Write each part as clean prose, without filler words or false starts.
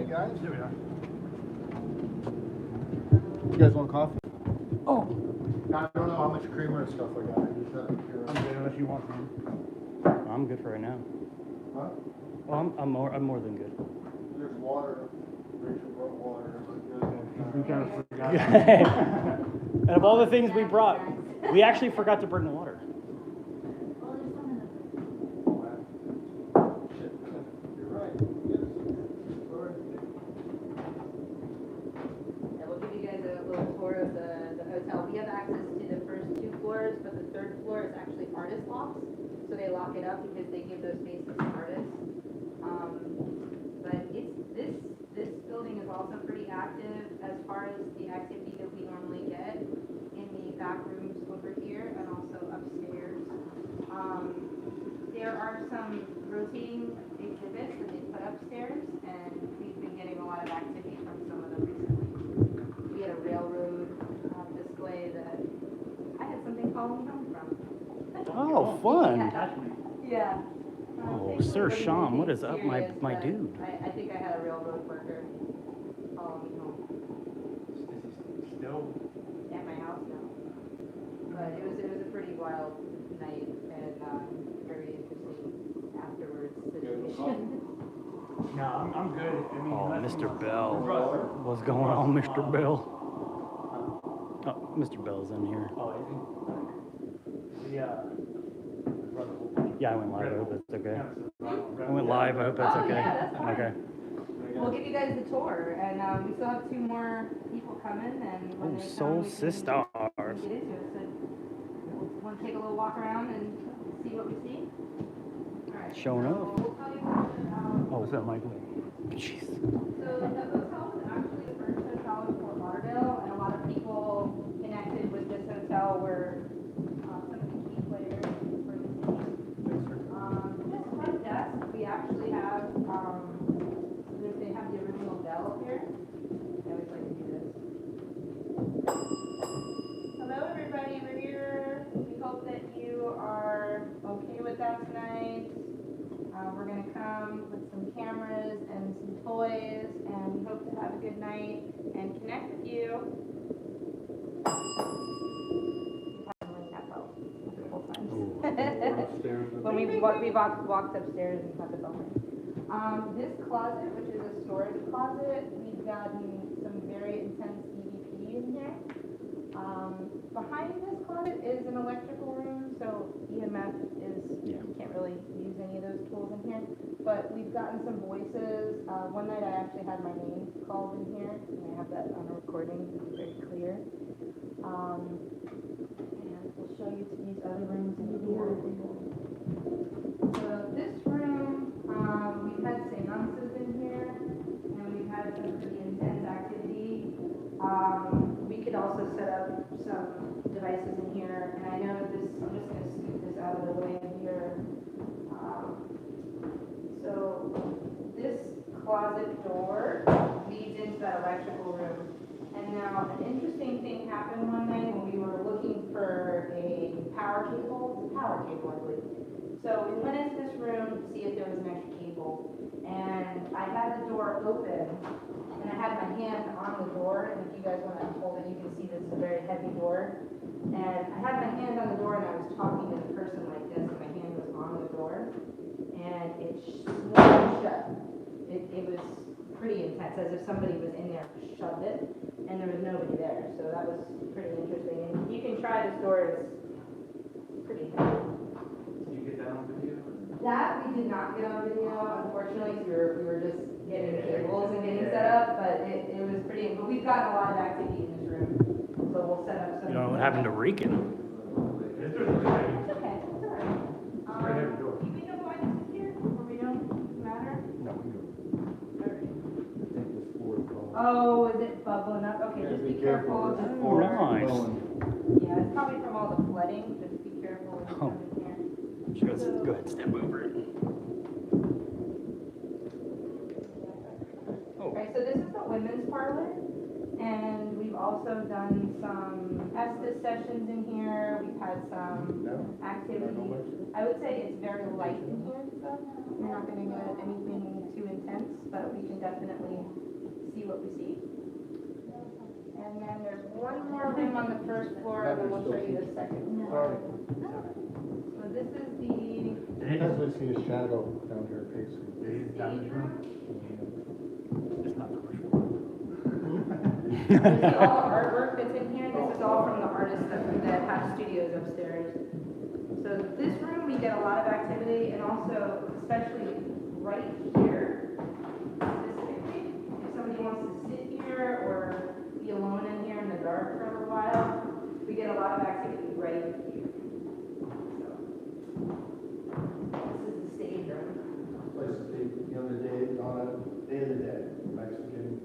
guys? Here we are. You guys want coffee? Oh, I don't know how much creamer and stuff I got. I just have it here. I'm good unless you want some. I'm good for right now. Huh? Well, I'm more than good. There's water. Rachel brought water. We kind of forgot. And of all the things we brought, we actually forgot to bring the water. You're right. Yes. Sorry. Yeah, we'll give you guys a little tour of the hotel. We have access to the first 2 floors, but the 3rd floor is actually artist lofts. So they lock it up because they give those spaces to artists. But this building is also pretty active as far as the activity that we normally get in the back rooms over here and also upstairs. There are some rotating exhibits that they put upstairs, and we've been getting a lot of activity from some of them recently. We had a railroad display that I had something calling home from. Oh, fun. Yeah. Oh, Thankfully, Sir it wasn't Sham, what anything is up, serious, my but dude? I think I had a railroad worker follow me home Still. at my house now. But it was a pretty wild night and very interesting afterwards situation. No, I'm good. I mean, Oh, unless Mr. you Bell. want- What's going on, Mr. Bell? Oh, Mr. Bell's in here. Oh, is he? Yeah. Yeah, I went live. I hope that's okay. I I went live. I hope that's Oh, okay. yeah, that's fine. Okay. We'll give you guys the tour, and we still have 2 more people coming, and when Oh, they Soul come, we can Sisters. get into it. So, we'll want to take a little walk around and see what we see. All right. Showing so up. We'll tell you about, Oh, what's up, Michael? Jeez. so the hotel was actually the first hotel in Fort Lauderdale, and a lot of people connected with this hotel were some of the key players for the city. This front desk, we actually have, they have the original bell up here. I always like to do this. Hello, everybody. We're here. We hope that you are okay with that tonight. We're going to come with some cameras and some toys, and we hope to have a good night and connect with you. When we walked upstairs and had the bell ring. This closet, which is a storage closet, we've gotten some very intense EVP in here. Behind this closet is an electrical room, so EMF is, you can't really use any of those tools in here. But we've gotten some voices. One night I actually had my name called in here, and I have that on a recording to be very clear. And we'll show you these other rooms in here. So this room, we've had seances in here, and we've had some pretty intense activity. We could also set up some devices in here, and I know this, I'm just going to scoot this out of the way here. So this closet door leads into that electrical room. And now an interesting thing happened one night when we were looking for a power cable, I believe. So we went into this room to see if there was an extra cable, and I had the door open, and I had my hand on the door, and if you guys want to hold it, you can see this is a very heavy door. And I had my hand on the door, and I was talking to the person like this, and my hand was on the door, and it swung shut. It was pretty intense, as if somebody was in there, shoved it, and there was nobody there. So that was pretty interesting. And you can try this door, it's pretty heavy. Did you get that on video? That we did not get on video, unfortunately, 'cause we were just getting cables and getting set up, but it was pretty, but we've got a lot of activity in this room, so we'll set up some. You know what happened to Rican? It's really heavy. It's okay, it's all right. Right here, door. Do we know why this is here, or we don't matter? No, we do. All right. I think this board called. Oh, is it bubbling up? Okay, Yeah, just be be careful. careful. Just Oh, pour. nice. Yeah, it's probably from all the flooding, just be careful when you Oh. come in here. Go ahead, step over it. Alright, so this is the women's parlor, and we've also done some Estes sessions in here, we've had some activity. I would say it's very light in here, stuff. You're not gonna get anything too intense, but we can definitely see what we see. And then there's one more room on the first floor, and then we'll show you the second floor. So this is the As we see a shadow down here, basically. stage room. It's not the first one. You see all the artwork that's in here, this is all from the artists that have studios upstairs. So this room, we get a lot of activity, and also, especially right here, specifically, if somebody wants to sit here or be alone in here in the dark for a little while, we get a lot of activity right here. So, this is the stage room. Place to be, you know, the day, on a day of the dead, Mexican.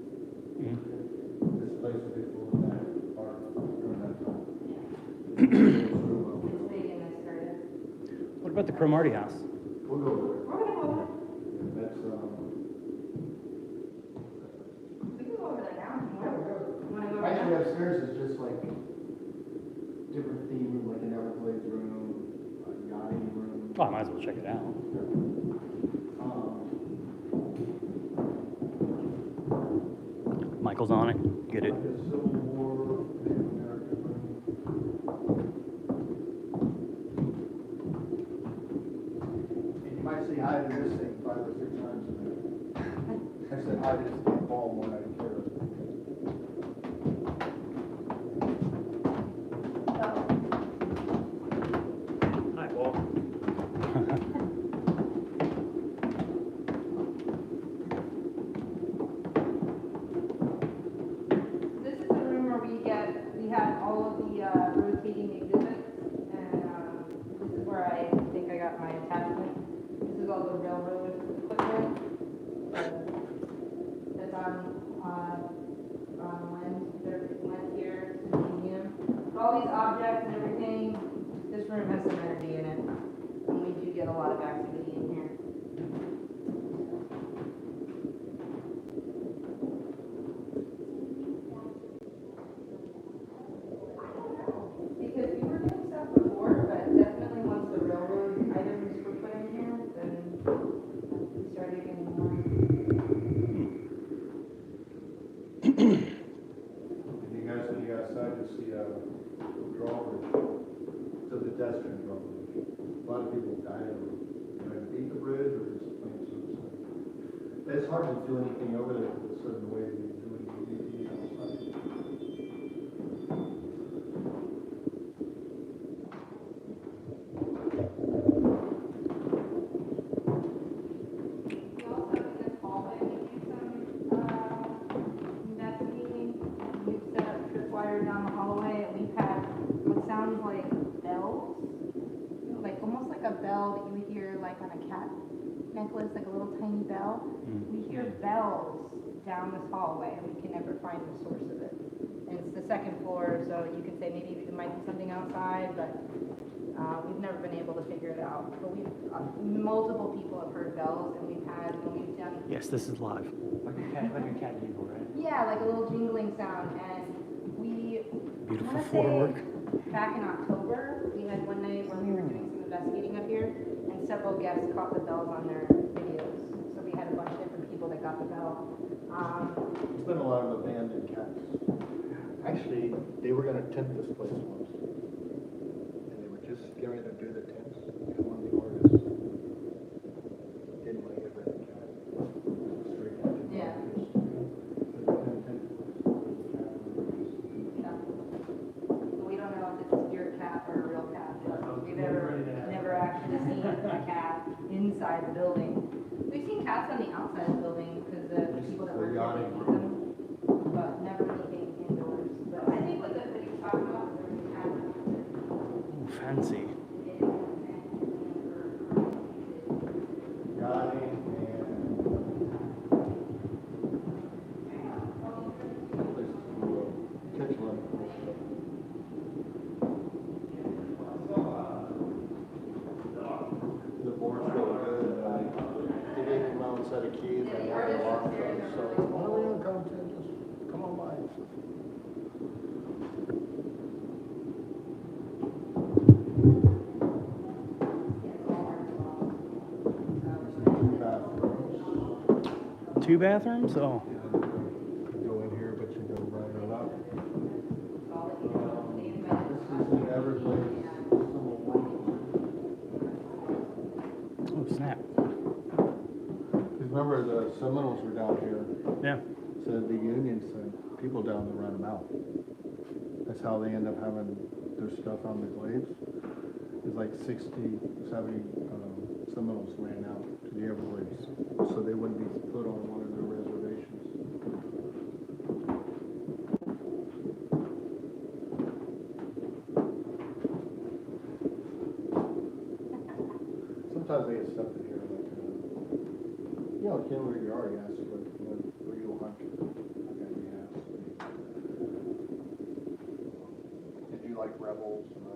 This place would be full of that art during that time. It's big in this area. What about the Cromartie house? We'll go over We're gonna go over there. there. That's, We can go over there now if you want. You wanna go over actually there? upstairs is just like different theme, like an Everglades room, a yachting room. Oh, I might as well check it out. Michael's on it. Get it. Like a Civil War, Native American room. And you might say hi to this thing 5 or 6 times a minute. I said hi to this damn ball more than I care. Hi, Paul. This is the room where we have all of the rotating exhibits, and this is where I think I got my attachment. This is all the railroad equipment that's on lens. They're lent here to the museum. All these objects and everything, this room has some energy in it, and we do get a lot of activity in here. Because we were doing stuff before, but definitely once the railroad items were put in here, then we started getting more. And you guys, when you go outside, you see a drawbridge, it's a pedestrian drawbridge. A lot of people die of it. You know, beat the bridge or just plain suicide. It's hard to do anything over there with a certain way that you do it outside. We also in this hallway, we do some investigating. We've set up tripwires down the hallway, and we've had what sounds like bells, like almost like a bell that you would hear like on a cat necklace, like a little tiny bell. We hear bells down this hallway, and we can never find the source of it. And it's the second floor, so you could say maybe it might be something outside, but we've never been able to figure it out. But we've, multiple people have heard bells, and we've had, when we've done, Yes, this is live. Like a cat jingle, right? yeah, like a little jingling sound, and we, I Beautiful wanna floor say, work. back in October, we had one night where we were doing some investigating up here, and several guests caught the bells on their videos. So we had a bunch of different people that got the bell. There's been a lot of abandoned cats. Actually, they were gonna tent this place once. And they were just getting ready to do the tents. And one of the artists didn't want to get rid of the cat. Straight cat. Yeah. But they couldn't tent the place because the cat was- Yeah. We don't know if it's a spirit cat or a real cat, but we've never actually seen a cat inside the building. We've seen cats on the outside of the building because the people that work there they feed them, but never anything indoors. But I think what you're talking about is there's a cat. Ooh, fancy. Yachting and places to catch a lot of cool stuff. The board's really good. They gave me my own set of keys. I got a lock them. So, oh, yeah, just come on by. 2 bathrooms? Oh. You go in here, but you go right on up. This is the Everglades. Oh, snap. Because remember, the Seminoles were down here. Yeah. So the Union sent people down to run them out. That's how they end up having their stuff on the glades. It's like 60, 70 Seminoles ran out to the Everglades, so they wouldn't be put on one of their reservations. Sometimes they get stuff in here, like, you know, Ken, where you are, you ask where you hunt. Okay, you ask. Did you like rebels? No.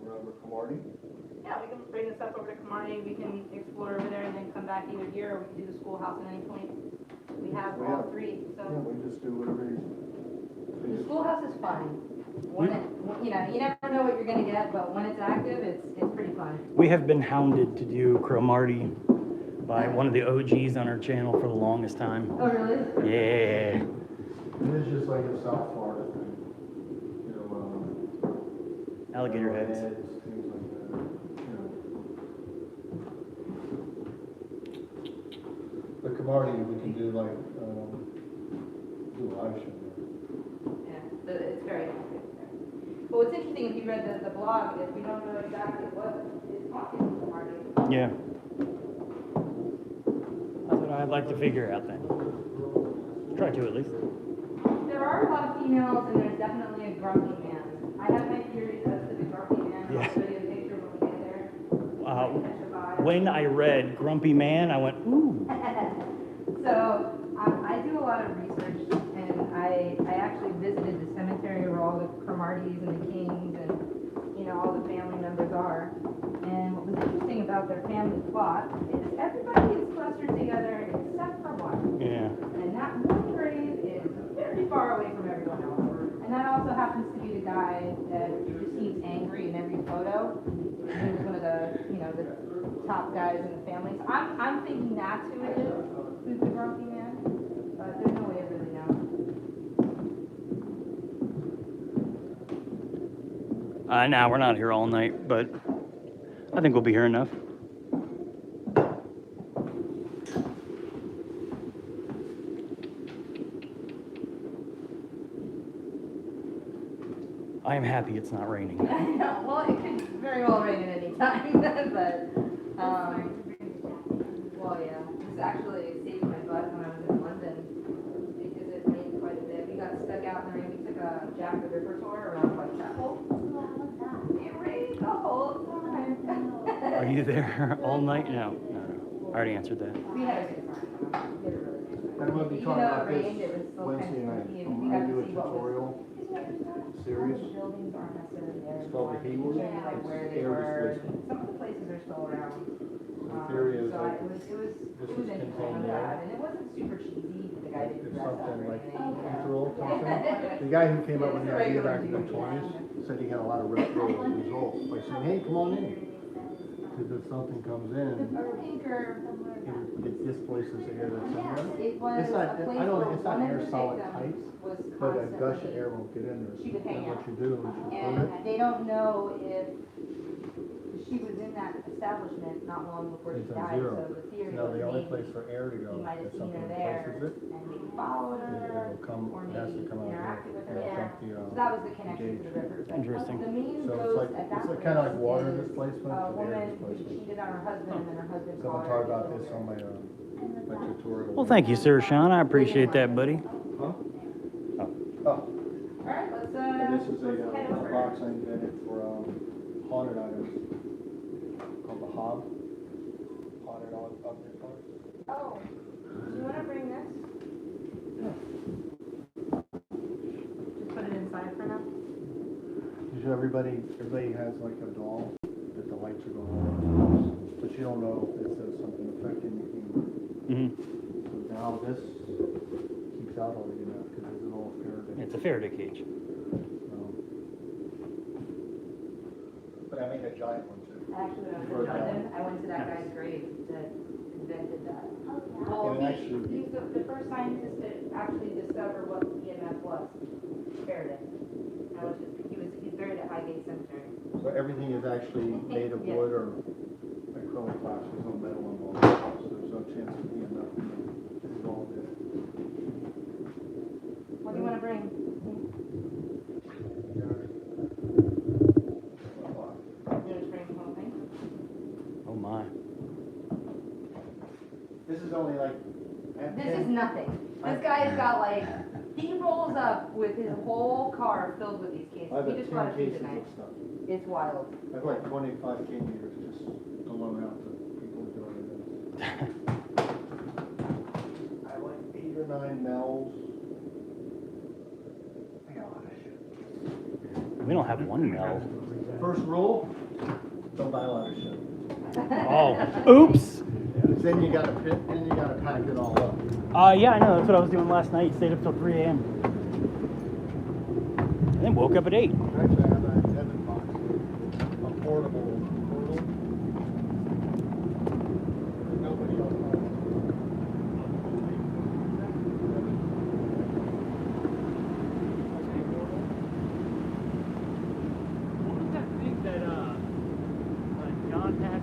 Remember Camardi? Yeah, we can bring this up over to Kamani, we can explore over there and then come back either here or we can do the schoolhouse at any point. We have all three, Yeah, so. we just do whatever you. The schoolhouse is fun. When it, you know, you never know what you're gonna get, but when it's active, it's pretty fun. We have been hounded to do Cromartie by one of the OGs on our channel for the longest time. Oh, really? Yeah. And it's just like a South Florida thing. You know, Alligator heads. things like that. You know. But Camardi, we can do like, do a live show there. Yeah, it's very active. But what's interesting, if you read the blog, is we don't know exactly what is talking to Marty. Yeah. That's what I'd like to figure out then. Try to at least. There are a lot of females, and there's definitely a grumpy man. I have my theories as to the grumpy man. Yeah. I'll show you a picture when we get there. When I read Grumpy Man, I went, ooh. So I do a lot of research, and I actually visited the cemetery where all the Cromarties and the Kings and, you know, all the family members are. And what was interesting about their family plot is everybody is clustered together except for one. Yeah. And that one grave is very far away from everyone else. And that also happens to be the guy that just seems angry in every photo. He was one of the, you know, the top guys in the family. So I'm thinking that's who it is, who's the grumpy man. But there's no way of really knowing. Now we're not here all night, but I think we'll be here enough. I am happy it's not raining. I know. Well, it could very well rain at any time, but well, yeah. This actually saved my butt when I was in London because it rained quite a bit. We got stuck out in the rain. We took a Jack the Ripper tour around Whitechapel. It rained the whole time. Are you there all night? No. I already answered that. We had a good time. We had a really nice time. And we'll be Even talking though about it rained, this it was still kind Wednesday of night. spooky. I'm We gonna got do to a see what was. tutorial series. The buildings aren't necessarily there. It's called the They Haywood. show you, like where they Air were. displacement. Some of the places are still around. The theory is So like, it was this interesting is on contained that, there. and it wasn't super cheesy. The guy didn't It's dress up something or like anything. cultural, something. The guy who came up with the idea back in the 20s said he had a lot of real results by saying, hey, come on in. Because if something comes in, it displaces air that's in there. It was It's not, a place I don't, where it's not one of air the solid victims pipes, was but a gush of constantly- air won't get in there. She could hang And what out. you do is you put And it, they don't know if she was in that establishment not long before she It's a died, zero. so the theory now was the only maybe place for air to go, he might have if seen something her there replaces it, and maybe followed her, it'll come, or it has to maybe come out here. interacted with her It'll there. dump the, So that was the connection to the river. But Interesting. The main So it's ghost like, at that it's like place kind of like water is displacement a and air woman who displacement. cheated on her husband, and then her husband So called I'm her. talking about this on my tutorial. Well, thank you, Sir Sean. I appreciate that, buddy. Huh? Oh. Oh, All right, let's and this is let's head a over. box I invented for, haunted items, called the Hob. Haunted object box. Oh, do you want to bring this? Just put it inside for now. Usually everybody has like a doll that the lights are going on, but you don't know if it says something affecting you. Hmm. So now this keeps out all the enough because it's an old Faraday. It's a Faraday cage. But I made a giant one too. Actually, when I was in London, I went to that guy's grave that invented that. Well, And actually- he's the first scientist to actually discover what EMF was, Faraday. He's buried at Highgate Cemetery. So everything is actually made of Yeah. wood or acrylic glass, there's no metal involved, so there's no chance of being nothing involved in it. What do you want to bring? You just bring the whole thing? Oh my. This is only like. This is nothing. This guy's got like, he rolls up with his whole car filled with these cases. I have He just bought a 10 few cases tonight. of stuff. It's wild. I have like 25 K meters just to loan out to people doing it. I have like 8 or 9 Mel's. I got a lot of shit. We don't have one Mel. First rule, don't buy a lot of shit. Oh, oops. Then you gotta pack it all up. Yeah, I know. That's what I was doing last night. Stayed up till 3 a.m. And then woke up at 8. Actually, I have a Devon box, a portable portal. Nobody else has. What was that thing that John had?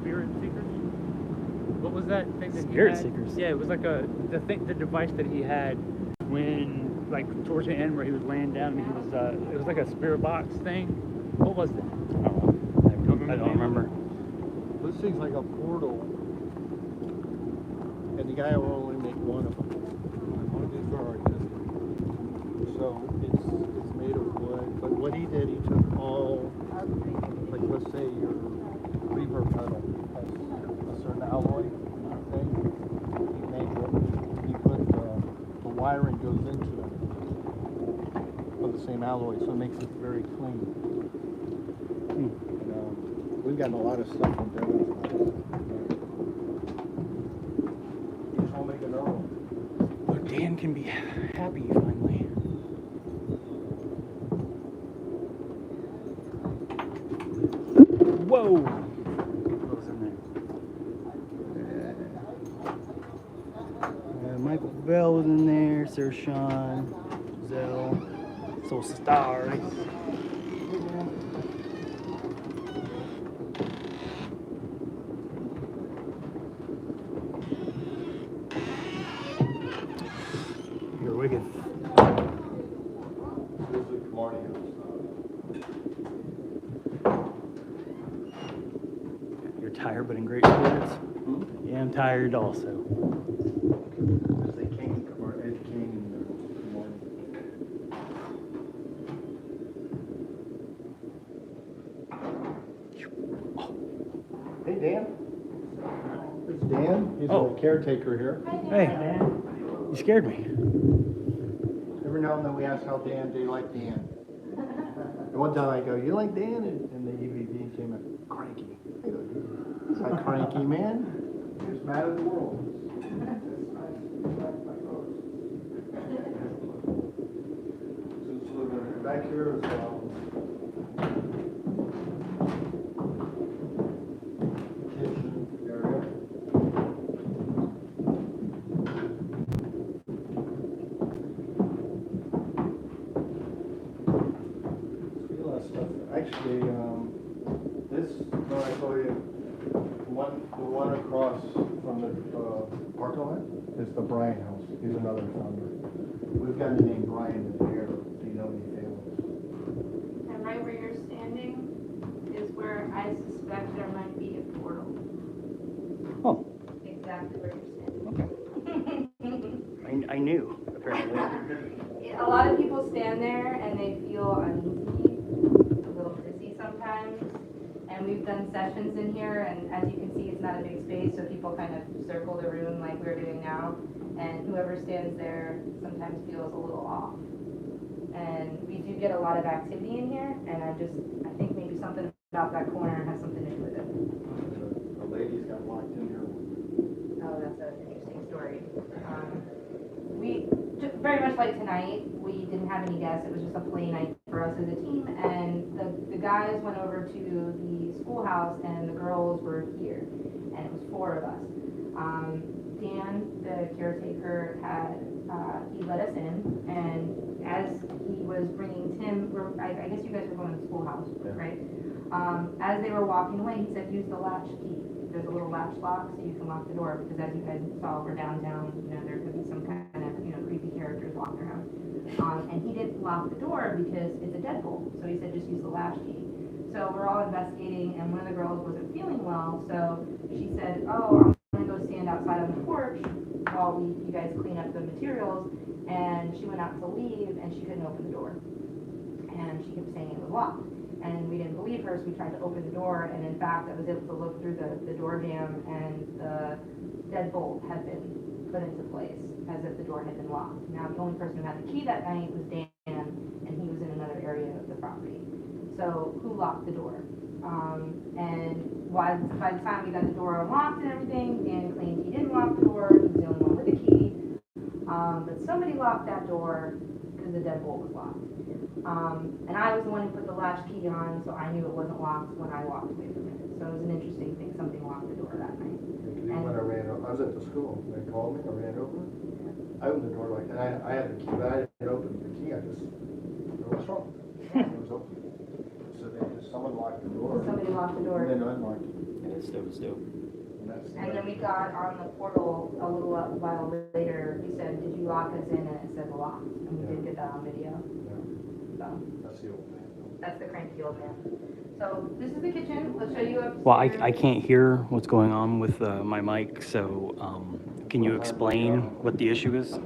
Spirit Seekers? What was that thing that Spirit he had? Seekers? Yeah, it was like the device that he had when, like, towards the end where he was laying down and he was, it was like a spirit box thing. What was that? I don't remember. This thing's like a portal, and the guy will only make one of them. One of these are artistic. So it's made of wood, but what he did, he took all, like let's say your reverb pedal has a certain alloy thing. He made he put the wiring goes into it of the same alloy, so it makes it very clean. And, we've gotten a lot of stuff from Devon's house. Each will make an own. Oh, Dan can be happy finally. Whoa! What was in there? Michael Bell was in there. Sir Sean, Giselle, Soul Stars. You're wicked. This is Marty house. You're tired but in great spirits. Yeah, I'm tired also. This is King, or Ed King and Marty. Hey, Dan. It's Dan. He's Oh. the caretaker here. Hey, you scared me. Every now and then we ask how they like Dan. And one time I go, you like Dan? And the EVP came in, cranky. I go, he's not cranky, man. He's mad at the world. Since living back here as well. Kitchen area. See a lot of stuff. Actually, this, no, I told you, the one across from the parking lot is the Bryan house. He's another founder. We've got the name Bryan in here. Do you know any families? And right where you're standing is where I suspect there might be a portal. Oh, Exactly where you're standing. okay. I knew, apparently. A lot of people stand there and they feel uneasy, a little dizzy sometimes. And we've done sessions in here, and as you can see, it's not a big space, so people kind of circle the room like we're doing now. And whoever stands there sometimes feels a little off. And we do get a lot of activity in here, and I think maybe something about that corner has something to do with it. The ladies got locked in here. Oh, that's an interesting story. We very much like tonight, we didn't have any guests. It was just a play night for us as a team. And the guys went over to the schoolhouse and the girls were here. And it was 4 of us. Dan, the caretaker, he let us in. And as he was bringing Tim, I guess you guys were going to the schoolhouse, right? As they were walking away, he said, use the latch key. There's a little latch lock so you can lock the door, because as you guys saw, we're downtown, there could be some kind of, creepy characters walking around. And he didn't lock the door because it's a deadbolt, so he said just use the latch key. So we're all investigating, and one of the girls wasn't feeling well, so she said, oh, I'm gonna go stand outside on the porch while you guys clean up the materials, and she went out to leave, and she couldn't open the door. And she kept saying it was locked. And we didn't believe her, so we tried to open the door, and in fact, I was able to look through the door jamb, and the deadbolt had been put into place, as if the door had been locked. Now, the only person who had the key that night was Dan, and he was in another area of the property. So, who locked the door? And by the time we got the door unlocked and everything, Dan claimed he didn't lock the door, he was the only one with the key. But somebody locked that door because the deadbolt was locked. And I was the one who put the latch key on, so I knew it wasn't locked when I walked away from it. So it was an interesting thing, something locked the door that night. When I ran over, I was at the school, they called me, I ran over, I opened the door like that, I had the key, but I didn't open the key, what's wrong? It was open. So someone locked the door. Somebody locked the door. And then unlocked it. Yeah, it's dope. And then we got on the portal a little while later, he said, did you lock us in? And it said locked, and we did get that on video. So, That's the old man. that's the cranky old man. So, this is the kitchen, let's show you upstairs. Well, I can't hear what's going on with my mic, so can you explain what the issue is?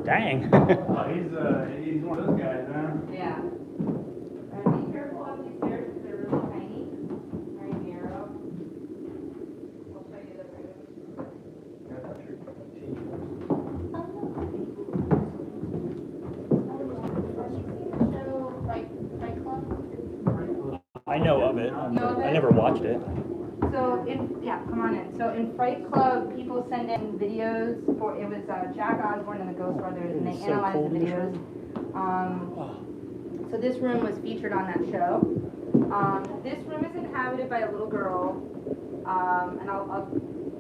Dang. He's one of those guys, huh? Yeah. Be careful up these stairs because they're really tiny, very narrow. I'll show you the room. I know of it. I never watched it. So come on in. So in Fright Club, people send in videos for, it was Jack Osborne and the Ghost Brothers, and they It's so analyzed cold the in this videos. So this room was featured on that show. This room is inhabited by a little girl, and I'll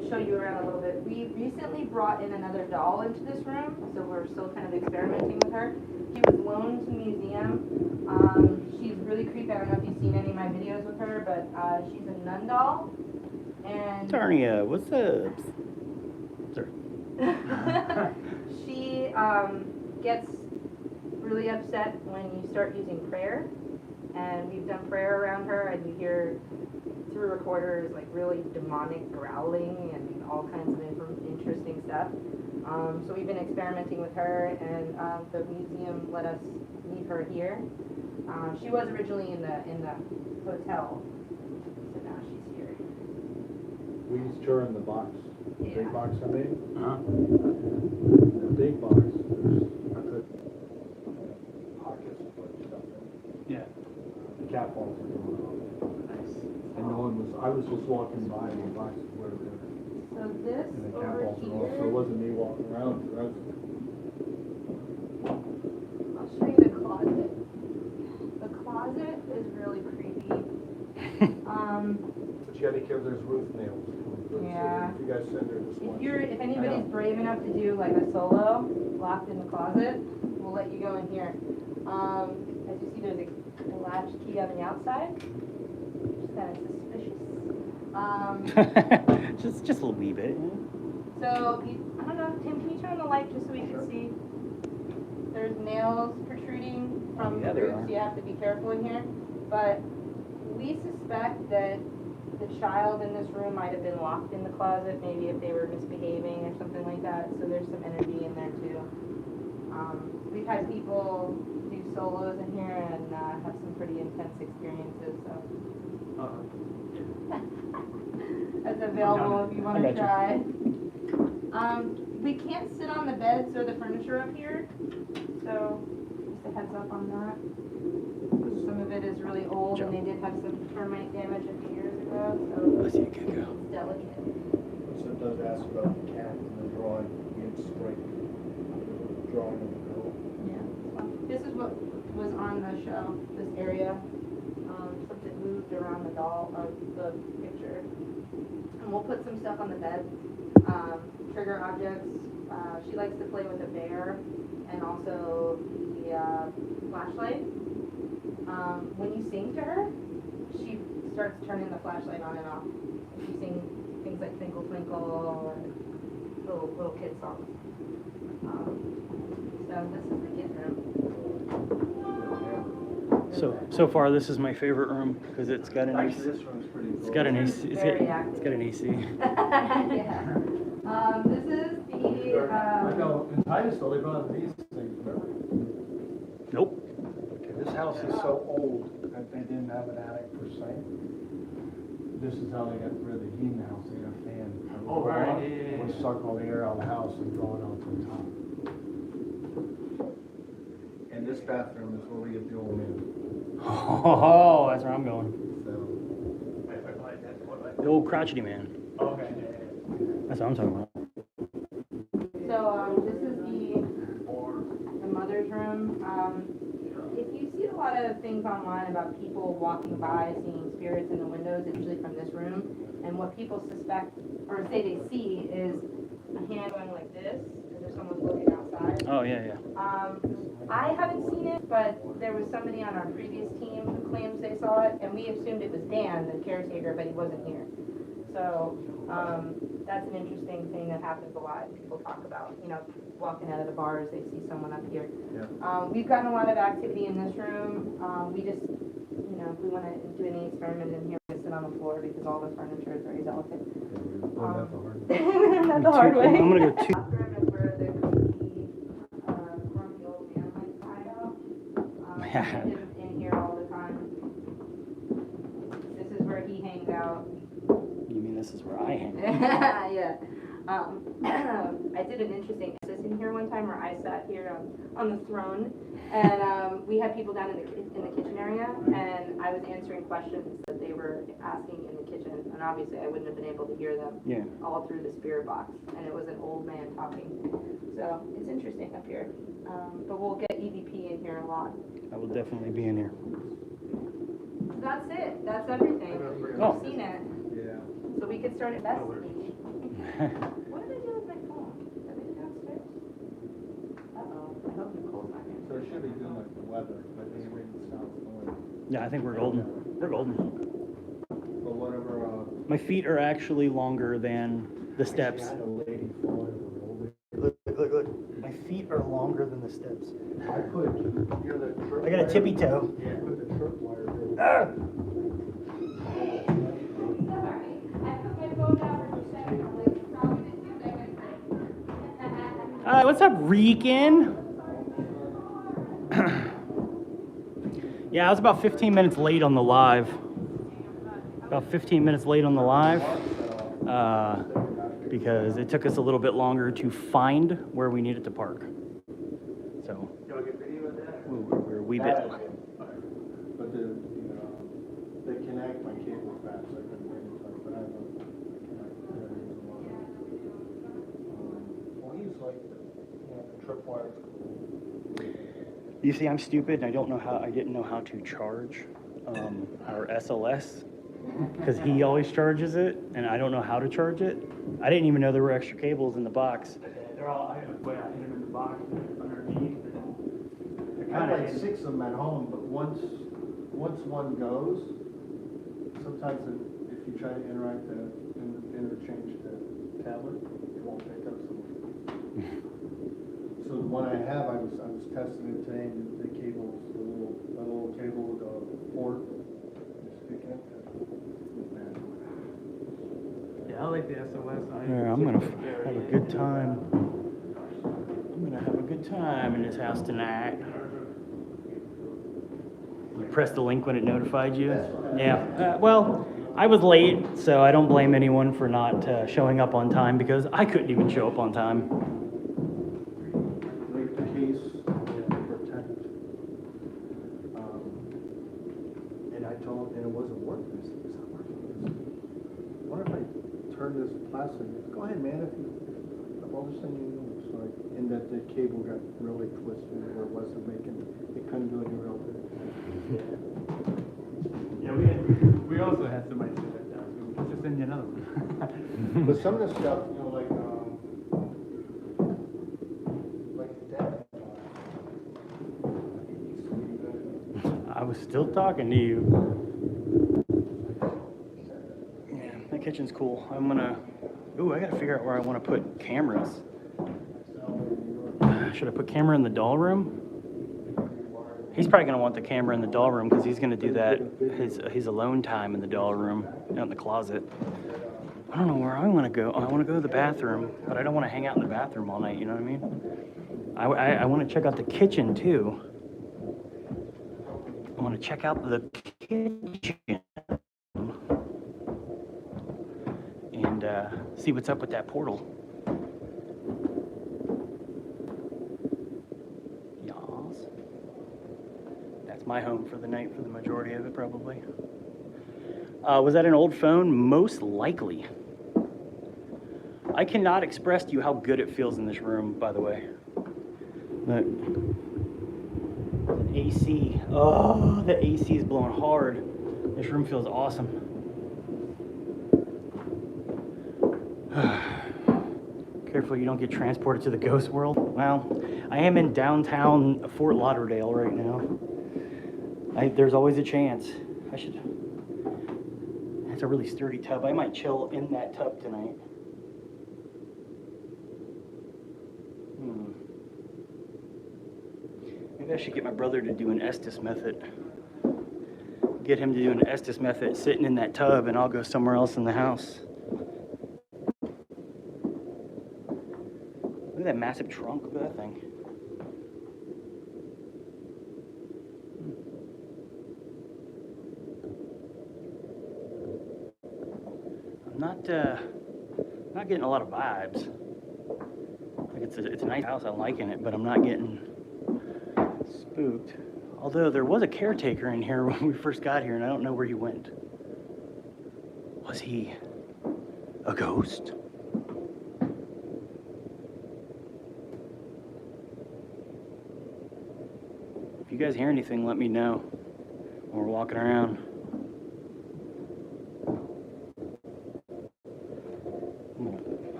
show you around a little bit. We recently brought in another doll into this room, so we're still kind of experimenting with her. She was loaned to the museum. She's really creepy. I don't know if you've seen any of my videos with her, but she's a nun doll. And Tarnia, what's up? Sorry. she gets really upset when you start using prayer. And we've done prayer around her, and you hear through recorders like really demonic growling and all kinds of interesting stuff. So we've been experimenting with her, and the museum let us leave her here. She was originally in the hotel, so now she's here. We used her in the box, the Yeah. big box I made. Uh-huh. The big box, I put pockets to put stuff in. Yeah. The cat balls were going on. Nice. And no one was, I was just walking by and the boxes were there. So this And the cat over balls were off, so it here, wasn't me walking around. I'll show you the closet. The closet is really creepy. But you gotta be careful, there's roof nails. So Yeah. if you guys send her this one. If anybody's brave enough to do like a solo, locked in the closet, we'll let you go in here. As you see, there's a latch key on the outside, which is kind of suspicious. just a wee bit. So, I don't know, Tim, can you turn on the light just so we can see? There's nails protruding from Yeah, the there roof, are. so you have to be careful in here. But we suspect that the child in this room might have been locked in the closet, maybe if they were misbehaving or something like that, so there's some energy in there too. We've had people do solos in here and have some pretty intense experiences, so. That's available if you want I to got try. We can't sit on the beds or the furniture up here, so just a heads up on that. Some of it is really old and they did have some termite damage a few years ago, so I see a gecko. it's delicate. What's that? does ask about the cat and the drawing, it's right, drawing of the girl. Yeah. This is what was on the show, this area. Something moved around the doll, or the picture. And we'll put some stuff on the bed. Trigger objects. She likes to play with a bear and also the flashlight. When you sing to her, she starts turning the flashlight on and off. If you sing things like Twinkle Twinkle or little kid songs. So this is the kid room. So far, this is my favorite room because it's got an AC. Actually, this room's pretty cool. It's got an AC. Very It's active. got an AC. Yeah. This is the. I know, in Titusville, they brought these things, remember? Nope. Okay, this house is so old that they didn't have an attic per se. This is how they got rid of the heat in the house, they got a fan. Oh, right, yeah. Would suck all the air out of the house and draw it out to the top. And this bathroom is where we get the old man, Oh, that's where I'm going. so. The old crotchety man. Okay. That's what I'm talking about. So this is the mother's room. If you see a lot of things online about people walking by seeing spirits in the windows, it's usually from this room. And what people suspect or say they see is a hand going like this, as if someone's looking outside. Oh, yeah. I haven't seen it, but there was somebody on our previous team who claims they saw it, and we assumed it was Dan, the caretaker, but he wasn't here. So that's an interesting thing that happens a lot. People talk about, walking out of the bars, they see someone up here. Yeah. We've gotten a lot of activity in this room. We just, if we want to do any experiment in here, we sit on the floor because all the furniture is very delicate. Not the hard way. I'm gonna go two. Bathroom is where the grumpy old man might hide out. Yeah. He's in here all the time. This is where he hangs out. You mean this is where I hang? Yeah. I did an interesting exercise in here one time where I sat here on the throne, and we had people down in the kitchen area, and I was answering questions that they were asking in the kitchen, and obviously I wouldn't have been able to hear them Yeah. all through the spirit box, and it was an old man talking. So it's interesting up here, but we'll get EVP in here a lot. I will definitely be in here. So that's it. That's everything. Oh. We've seen it, Yeah. so we could start investigating. What did I do with my phone? Did I leave it downstairs? Uh-oh, I hope Nicole's not here. So it should be doing like the weather, but they read the south north. Yeah, I think we're golden. We're golden. But whatever, My feet are actually longer than the steps. I had a lady falling over the old Look. My feet are longer than the steps. I put, you're the trip. I got a tippy toe. Yeah, put the trip wire here. Ah! Sorry, I put my phone down for a second. I'm like, probably in 2 seconds. Hi, what's up, Rican? Yeah, I was about 15 minutes late on the live. About 15 minutes late on the live. Because it took us a little bit longer to find where we needed to park. So, we're a wee bit. But they connect my cable fast, so I couldn't bring it up, but I have well, he's like, the trip wires. You see, I'm stupid, and I didn't know how to charge our SLS, because he always charges it, and I don't know how to charge it. I didn't even know there were extra cables in the box. They're all, I hit them in the box underneath. I have like 6 of them at home, but once one goes, sometimes if you try to interchange the tablet, it won't pick up something. So the one I have, I was testing it today, and the cables, the little cable with the port, just picking up. Yeah, I like the SOS. Yeah, I'm gonna have a good time. I'm gonna have a good time in this house tonight. You pressed the link when it notified you? Yeah. Well, I was late, so I don't blame anyone for not showing up on time because I couldn't even show up on time. Like the case, protect. And I told him, and it wasn't working. I said, it's not working. What if I turn heard this plastic. Go ahead, man, if you, all of a sudden you know, sorry. And that the cable got really twisted or wasn't making, it couldn't do any real good. Yeah, we also had somebody do that down. So let's just send you another one. But some of the stuff, you know, like that. I was still talking to you. Yeah, that kitchen's cool. I'm gonna. Ooh, I gotta figure out where I want to put cameras. Should I put camera in the doll room? He's probably gonna want the camera in the doll room because he's gonna do that his alone time in the doll room, out in the closet. I don't know where I want to go. I want to go to the bathroom, but I don't want to hang out in the bathroom all night. You know what I mean? I want to check out the kitchen too. I want to check out the kitchen and see what's up with that portal. Yas. That's my home for the night for the majority of it, probably. Was that an old phone? Most likely. I cannot express to you how good it feels in this room, by the way. Look. An AC. Oh, the AC is blowing hard. This room feels awesome. Careful you don't get transported to the ghost world. Well, I am in downtown Fort Lauderdale right now. There's always a chance. It's a really sturdy tub. I might chill in that tub tonight. Maybe I should get my brother to do an Estes method. Get him to do an Estes method sitting in that tub, and I'll go somewhere else in the house. Look at that massive trunk. Look at that thing. I'm not getting a lot of vibes. Like it's a nice house. I'm liking it, but I'm not getting spooked. Although there was a caretaker in here when we first got here, and I don't know where he went. Was he a ghost? If you guys hear anything, let me know when we're walking around.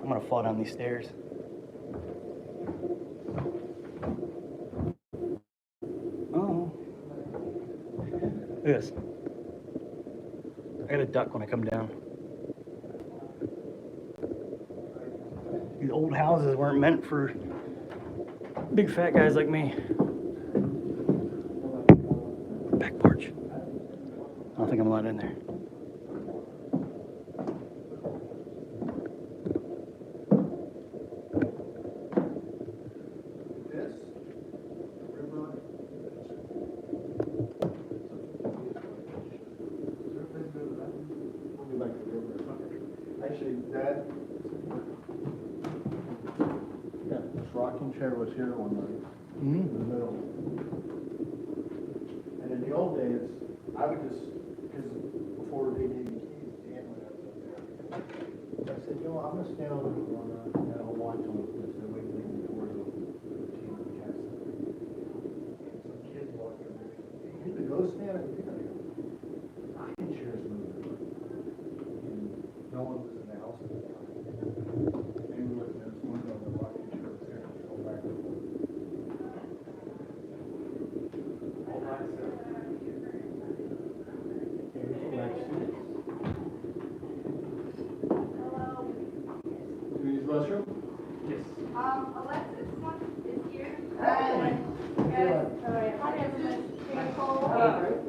I'm gonna fall down these stairs. Oh. Look at this. I got a duck when I come down. These old houses weren't meant for big fat guys like me. Back porch. I don't think I'm allowed in there. Actually, Dad, yeah, this rocking chair was here one night, in the middle. And in the old days, I would just, because before they gave me keys, Dan went up there. I said, you know, I'm gonna stand on the corner and I'll watch them, because they're waiting for the door to team the cats. Some kids walked in there, hey, you the ghost man? I think I go, rocking chair's moving. And no one was in the house at the time. Maybe we looked at this window and the rocking chair was there, and go back and forth. All by itself. Here's the Lexus. Do you use the restroom? Yes. Alexis is here. Hey. Yes. All right. Hi, Alexis.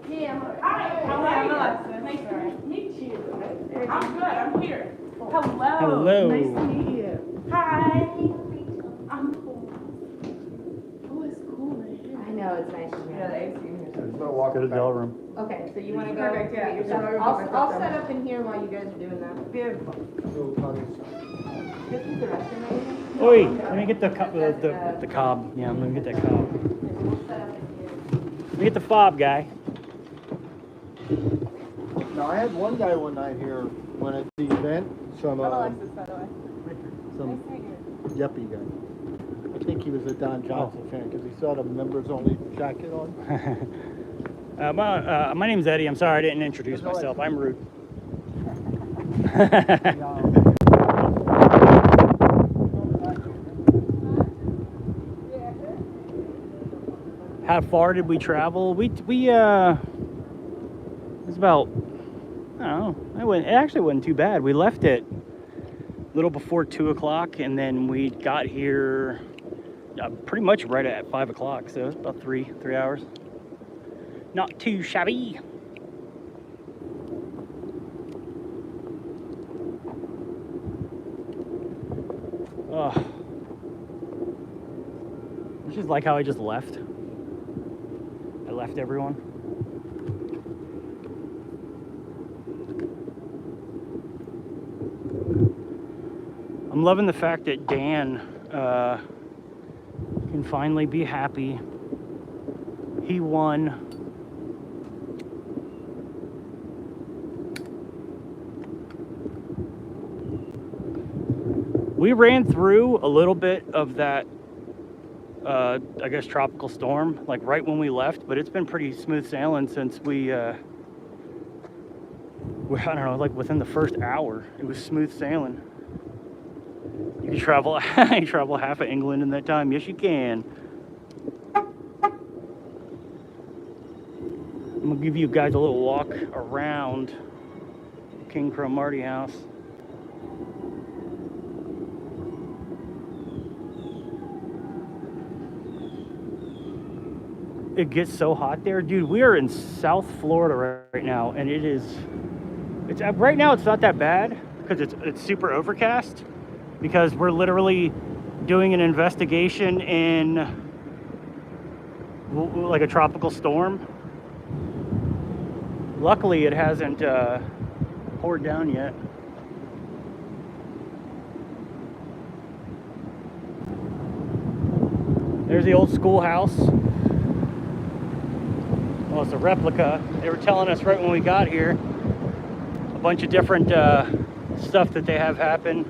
Yeah, Hi, how are you? Nice to meet you. I'm good, I'm here. Hello. Hello. Nice to meet you. Hi. I'm cool. Oh, it's cool in here. I know, it's nice to hear. There's no walk Go to the back. doll room. Okay, so you wanna go Perfect, yeah. get yourself? I'll set up in here while you guys are doing that. Beautiful. Go talk to yourself. This is the restroom right here? Oi, let me get the cob. Yeah, let me get that cob. We'll set up in here. Let me get the fob guy. Now, I had one guy one night here, when at the event, some I'm Alexis, by the way. some Nice to meet you. yuppie guy. I think he was a Don Johnson fan because he saw the members only jacket on. My name's Eddie. I'm sorry I didn't introduce That's all right. myself. I'm rude. How far did we travel? It was about, I don't know, it actually wasn't too bad. We left it a little before 2 o'clock, and then we got here pretty much right at 5 o'clock, so it's about three hours. Not too shabby. Oh, it's just like how I just left. I left everyone. I'm loving the fact that Dan can finally be happy. He won. We ran through a little bit of that, I guess, tropical storm, like right when we left, but it's been pretty smooth sailing since we I don't know, like within the first hour, it was smooth sailing. You can travel, you travel half of England in that time. Yes, you can. I'm gonna give you guys a little walk around King Cromartie house. It gets so hot there, dude. We are in South Florida right now, and it's right now it's not that bad because it's super overcast, because we're literally doing an investigation in like a tropical storm. Luckily, it hasn't poured down yet. There's the old schoolhouse. Well, it's a replica. They were telling us right when we got here a bunch of different stuff that they have happen.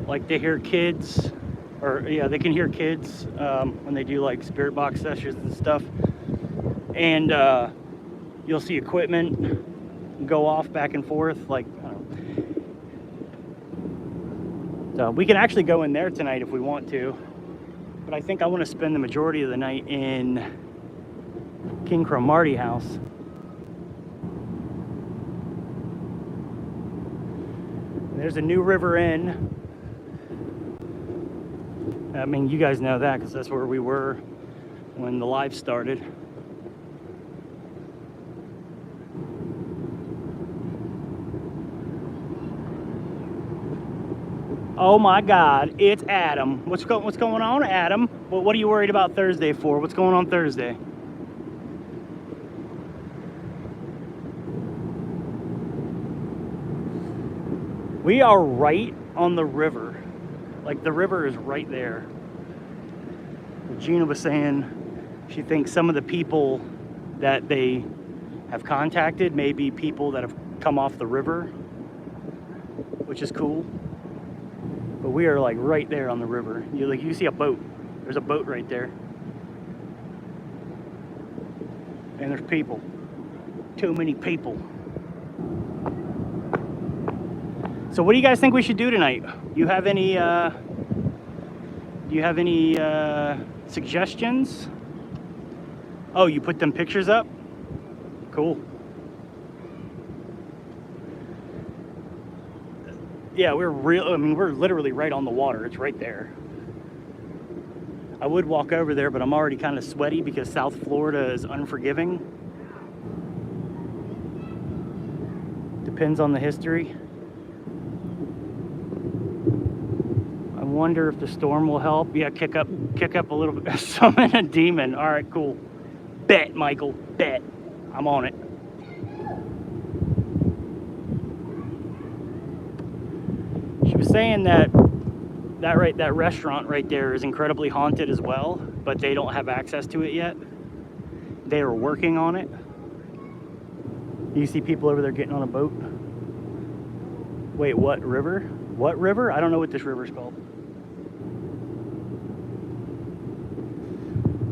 Like they hear kids, or yeah, they can hear kids when they do like spirit box sessions and stuff. And you'll see equipment go off back and forth. Like, I don't know. So we can actually go in there tonight if we want to. But I think I want to spend the majority of the night in King Cromartie house. There's a New River Inn. I mean, you guys know that because that's where we were when the live started. Oh my God, it's Adam. What's going on, Adam? What are you worried about Thursday for? What's going on Thursday? We are right on the river. Like the river is right there. Gina was saying she thinks some of the people that they have contacted may be people that have come off the river, which is cool. But we are like right there on the river. You see a boat. There's a boat right there. And there's people. Too many people. So what do you guys think we should do tonight? You have any suggestions? Oh, you put them pictures up? Cool. Yeah, we're literally right on the water. It's right there. I would walk over there, but I'm already kind of sweaty because South Florida is unforgiving. Depends on the history. I wonder if the storm will help. Yeah, kick up a little bit. Summon a demon. All right, cool. Bet, Michael, bet. I'm on it. She was saying that restaurant right there is incredibly haunted as well, but they don't have access to it yet. They are working on it. You see people over there getting on a boat. Wait, what river? What river? I don't know what this river's called.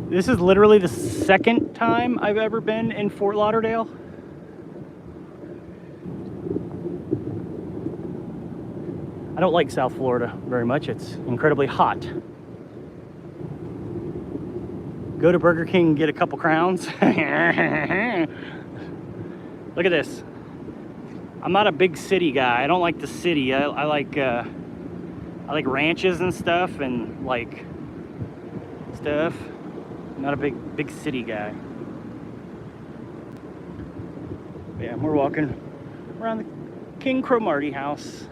This is literally the second time I've ever been in Fort Lauderdale. I don't like South Florida very much. It's incredibly hot. Go to Burger King and get a couple crowns. Look at this. I'm not a big city guy. I don't like the city. I like ranches and stuff and like stuff. I'm not a big city guy. Yeah, we're walking around the King Cromartie house.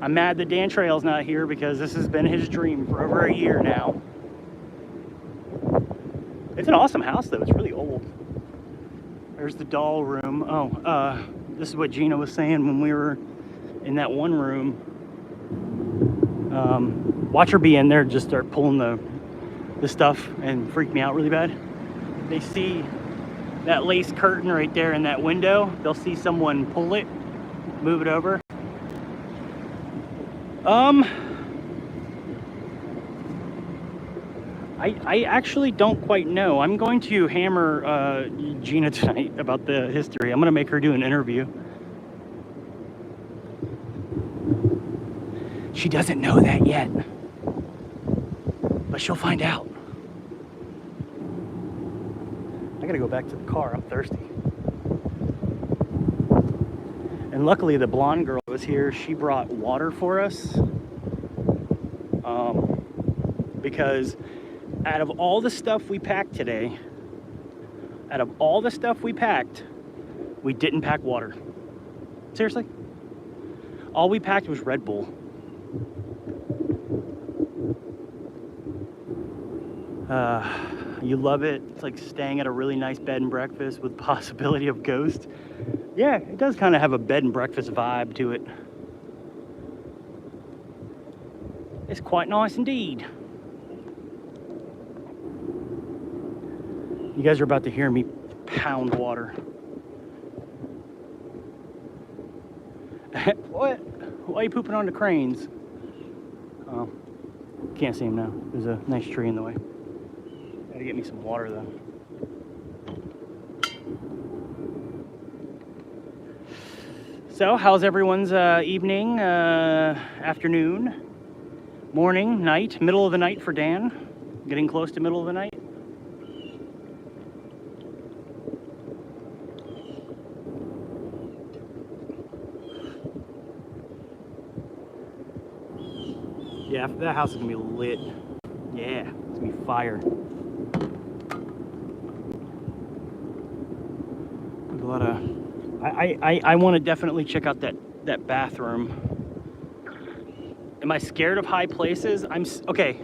I'm mad that Dan Trail's not here because this has been his dream for over a year now. It's an awesome house though. It's really old. There's the doll room. Oh, this is what Gina was saying when we were in that one room. Watch her be in there, just start pulling the stuff and freak me out really bad. They see that lace curtain right there in that window. They'll see someone pull it, move it over. I actually don't quite know. I'm going to hammer Gina tonight about the history. I'm going to make her do an interview. She doesn't know that yet, but she'll find out. I gotta go back to the car. I'm thirsty. And luckily the blonde girl was here. She brought water for us. Because out of all the stuff we packed today, we didn't pack water. Seriously? All we packed was Red Bull. You love it. It's like staying at a really nice bed and breakfast with possibility of ghosts. Yeah, it does kind of have a bed and breakfast vibe to it. It's quite nice indeed. You guys are about to hear me pound water. What? Why are you pooping on the cranes? Oh, can't see him now. There's a nice tree in the way. Gotta get me some water though. So, how's everyone's evening, afternoon, morning, night, middle of the night for Dan? Getting close to middle of the night? Yeah, that house is gonna be lit. Yeah, it's gonna be fire. There's a lot of. I want to definitely check out that bathroom. Am I scared of high places? Okay.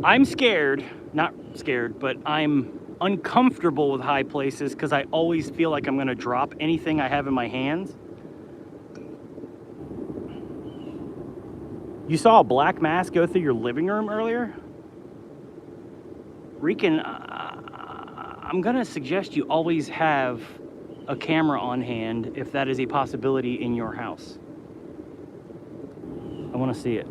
I'm scared, not scared, but I'm uncomfortable with high places because I always feel like I'm gonna drop anything I have in my hands. You saw a black mass go through your living room earlier? Rican, I'm gonna suggest you always have a camera on hand if that is a possibility in your house. I wanna see it.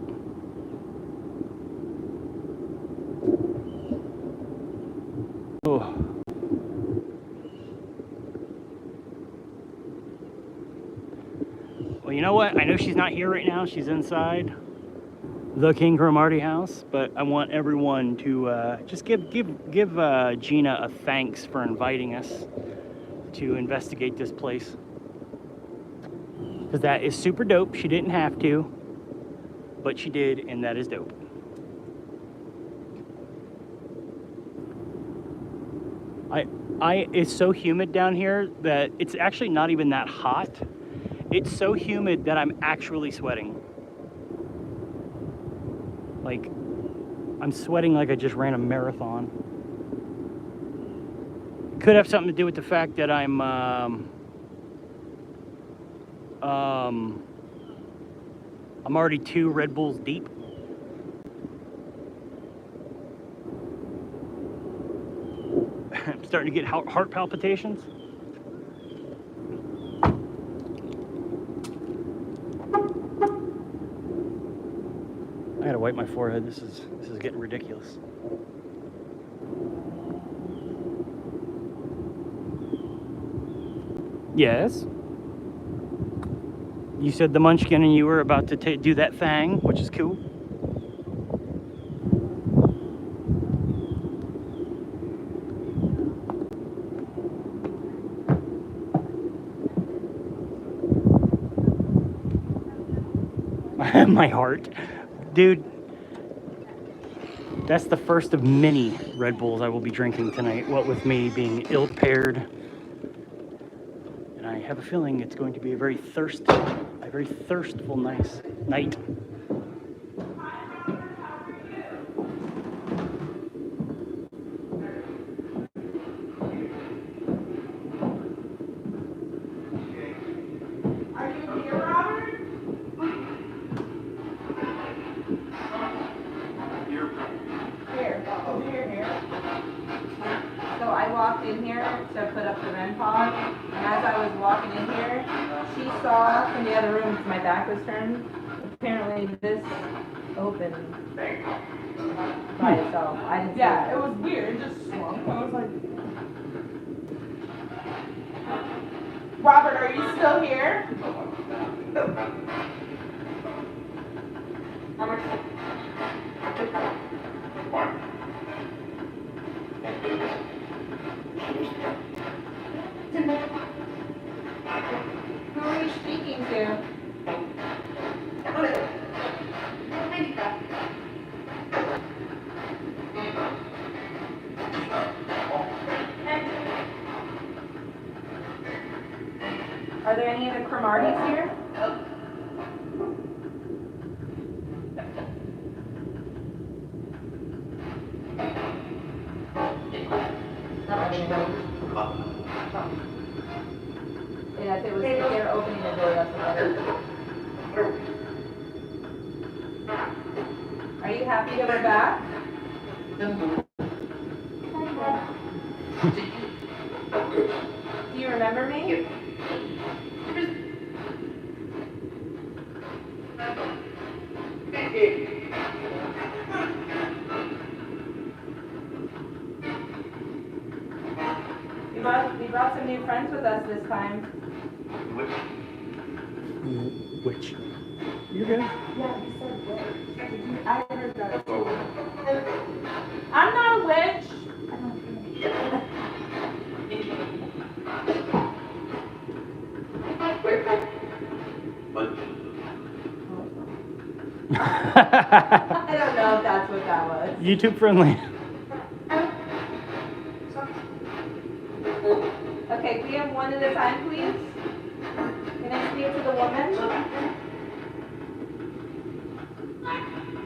Oh. Well, you know what? I know she's not here right now. She's inside the King Cromartie house, but I want everyone to just give Gina a thanks for inviting us to investigate this place, because that is super dope. She didn't have to, but she did, and that is dope. It's so humid down here that it's actually not even that hot. It's so humid that I'm actually sweating. Like, I'm sweating like I just ran a marathon. Could have something to do with the fact that I'm already 2 Red Bulls deep. I'm starting to get heart palpitations. wipe my forehead. This is getting ridiculous. Yes. You said the Munchkin and you were about to do that thing, which is cool. My heart. Dude, that's the first of many Red Bulls I will be drinking tonight, what with me being ill-prepared. And I have a feeling it's going to be a very thirstful night. Are you here, Robert? Here, over here. So I walked in here to put up the REM pod, and as I was walking in here, she saw from the other room, 'cause my back was turned, apparently this opened by itself. I didn't see Yeah, it was weird. It just swung. I was like, Robert, are you still here? Who are you speaking to? Are there any of the Cromarties here? Yeah, if they were opening the door, that's what I was. Are you happy that we're back? Do you remember me? We brought some new friends with us this time. Which? You're good. Yeah, you said witch. I heard that too. I'm not a witch. I don't I don't know if that's what that was. YouTube friendly. Okay, can we have one at a time, please? Can I speak to the woman?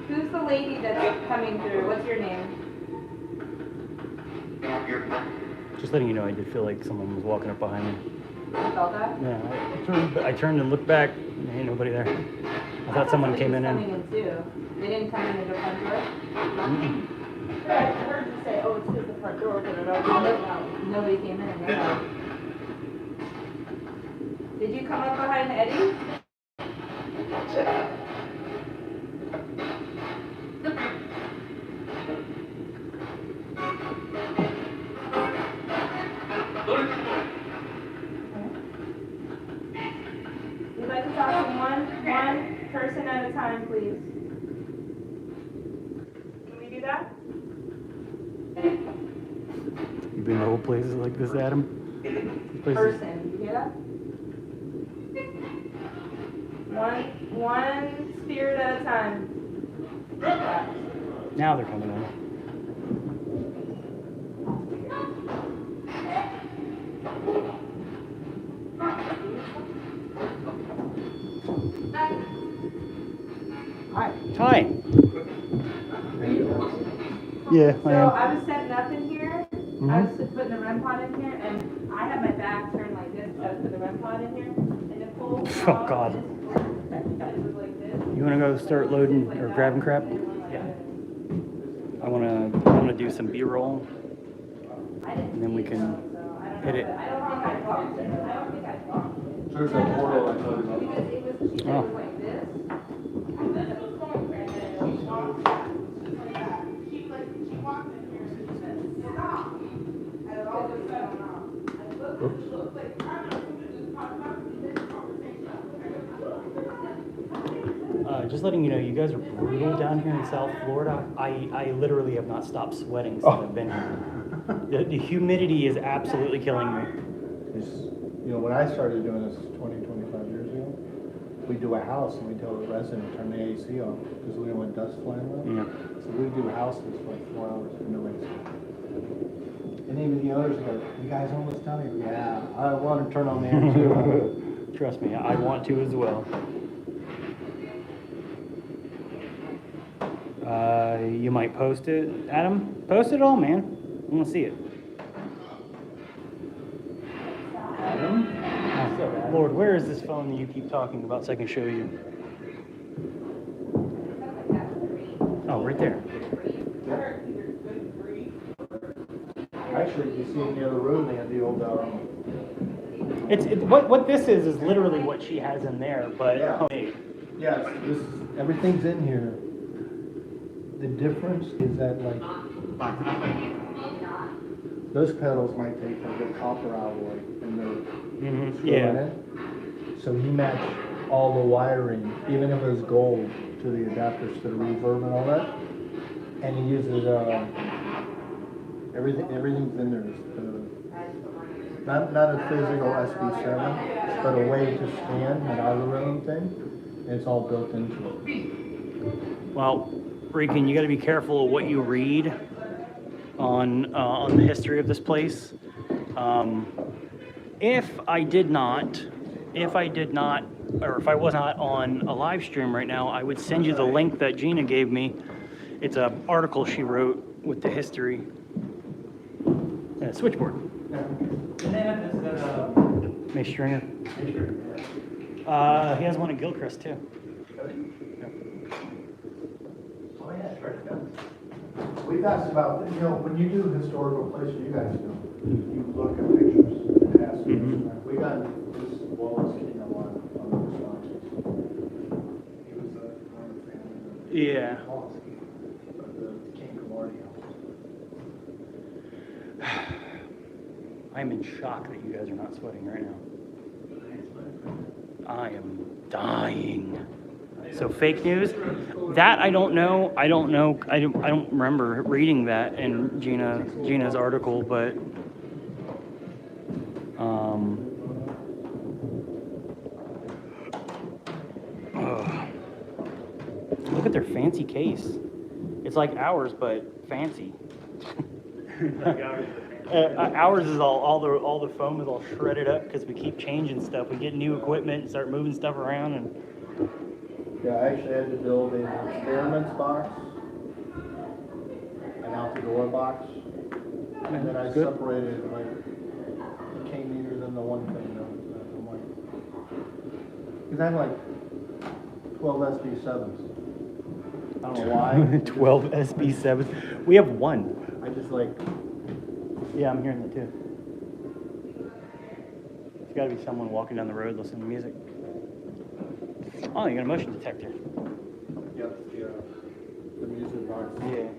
Who's the lady that's coming through? What's your name? Just letting you know, I did feel like someone was walking up behind me. You felt that? Yeah, I turned and looked back. There ain't nobody there. I thought someone came in Coming and. in too. They didn't come in the front door? I heard you say, oh, it's because the front door opened it up. No. Nobody came in, no. Did you come up behind Eddie? We'd like to talk to one person at a time, please. Can we do that? You been to old places like this, Adam? These places- Person, you hear that? One spirit at a time. Now they're coming in. Hi. Hi. Yeah, I So am. I was setting up in here, I was putting the REM pod in here, and I had my back turned like this, I was putting the REM pod in here, and Nicole. Oh, God. It was like this. You wanna go start loading or grabbing crap? Yeah. I wanna do some B-roll. I didn't And then we see can so I don't hit know, it. but I don't think I blocked it, I don't think I blocked it. There's a portal I told you about. Because it was, she said it was like this. And then it was going, and then it was off. Just letting you know, you guys are brutal down here in South Florida. I literally have not stopped sweating since I've been here. The humidity is absolutely killing me. When I started doing this 25 years ago, we do a house and we tell the resident to turn the AC off because we don't want dust flying around. Yeah. So we do houses for like 4 hours with no AC. And even the owners go, you guys almost tell me, yeah, I want to turn on the air too. Trust me, I want to as well. You might post it, Adam. Post it all, man. I want to see it. Adam? Oh, Lord, where is this phone that you keep talking about so I can show you? Oh, right there. Actually, you see in the other room, they have the old, What this is literally what she has in there, but Yeah. homemade. yes, everything's in here. The difference is that like, those pedals might take like a copper alloy and they're screwing Yeah. in. So he matched all the wiring, even if it was gold, to the adapters to the reverb and all that. And he uses, everything's in there. Not a physical SB7, but a way to scan an algorithm thing. And it's all built into it. Well, Regan, you got to be careful of what you read on the history of this place. If I was not on a live stream right now, I would send you the link that Gina gave me. It's an article she wrote with the history. Switchboard. And then May Stringer. He has one at Gilchrist too. Oh, yeah, sure. We've asked about, when you do historical places, you guys know, you look at pictures and ask. We got this Wallace King a lot on the responses. He was one of the family. Yeah. The King Camardi house. I'm in shock that you guys are not sweating right now. I am dying. So fake news? That I don't know. I don't remember reading that in Gina's article, but look at their fancy case. It's like ours, but fancy. Ours is all the foam is all shredded up because we keep changing stuff. We get new equipment and start moving stuff around and. Yeah, I actually had to build an experiments box, an out the door box, and then I separated like the K meters and the 1 thing. I'm like, because I have like 12 SB7s. I don't know why. 12 SB7s. We have one. I just like. Yeah, I'm hearing that too. There's got to be someone walking down the road listening to music. Oh, you got a motion detector. Yep, the music box. Yeah.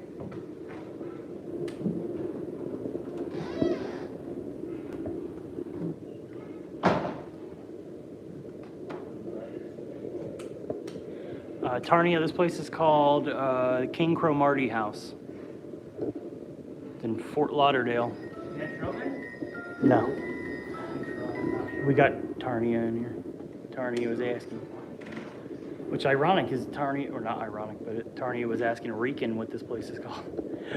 Tarnia, this place is called King Cromartie House. It's in Fort Lauderdale. No. We got Tarnia in here. Tarnia was asking. Which ironic is Tarnia, or not ironic, but Tarnia was asking Rican what this place is called.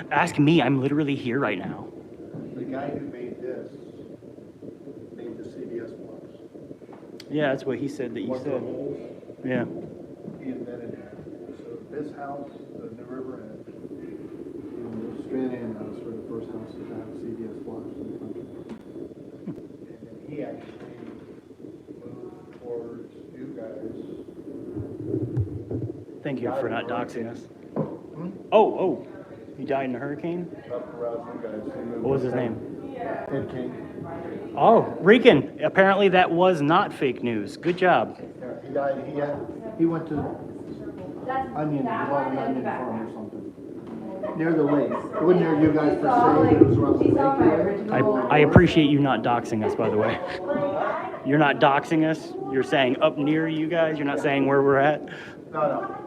Ask me, I'm literally here right now. The guy who made this made the CBS blocks. Yeah, that's what he said that you What the said. holes, Yeah. he invented it. So this house, the New River End, and the Strand house were the first houses to have CBS blocks in the country. And then he actually moved towards you guys. Thank you for not doxing us. Hmm? Oh, he died in a hurricane? Up around you guys. He moved What was his down. name? Ed King. Oh, Rican. Apparently that was not fake news. Good job. Yeah, he died, he went to Onion, he bought an onion farm or something. Near the lake. It wasn't near you guys per se, but it was around the lake. I appreciate you not doxing us, by the way. You're not doxing us. You're saying up near you guys. You're not saying where we're at. No.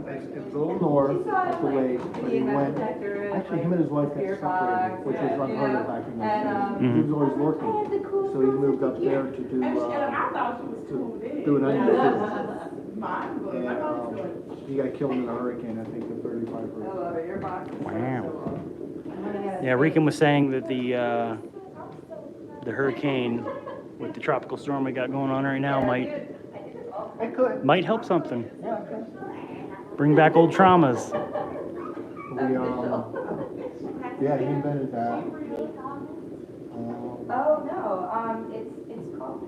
It's a little north of the lake, but he went, actually him and his wife got separated, which was unheard of back in those days. He was always working, so he moved up there to do an onion business. And he got killed in a hurricane, I think the 35 hurricane. Wow. Yeah, Rican was saying that the hurricane with the tropical storm we got going on right now It could. might help something. Yeah, it could. Bring back old traumas. We, yeah, he invented that. Oh, no, it's called,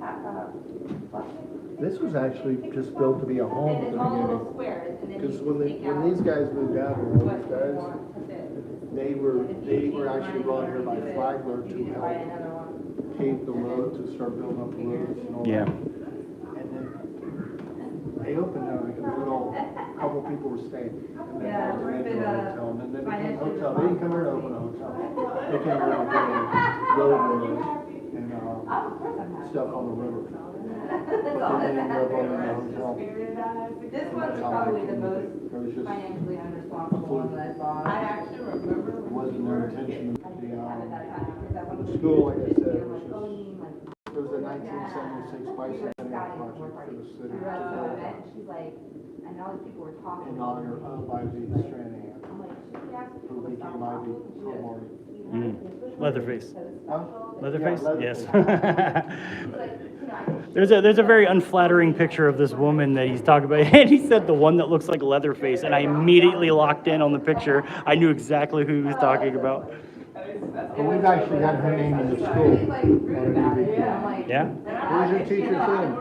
flushing. This was actually just built to be a home And at it's the all little beginning. squares, and then Because you when take out these guys moved out here, all what these you guys, want, that's it. they were actually brought here by Flagler You to need to buy help another one. pave the road, to start building up the roads and all that. Yeah. And then they opened there like a little, couple people were staying. And then Yeah, they went it's into a been, hotel, and then they became a financially hotel. They didn't come here to open a hotel. They came here to do railroad and, Oh, of course I'm happy. stuff on the river. That's But all they that didn't live on matters. the hotel. This one's That's how probably they the came. most It was just, financially unresponsible one that I bought. I actually remember. it wasn't their intention. At that time, because that one was The school, like I said, you know, was like just- clean, like, It was a 1976 bicentennial project for the city we were at the to event, she's like, and all these people were talking. in honor of Ivy Stranahan, I'm like, should we ask who people to stop became Ivy talking? She goes, Memorial. Leatherface. Huh? Leatherface? Yeah, Yes. She's like, you know, I can There's a very unflattering picture of this woman that he's talking about, and he said the one that looks like Leatherface, and I immediately locked in on the picture. I knew exactly who he was talking about. But we've actually got her name in the school. really like rude about it, and I'm like. Yeah? Who's your teacher's name?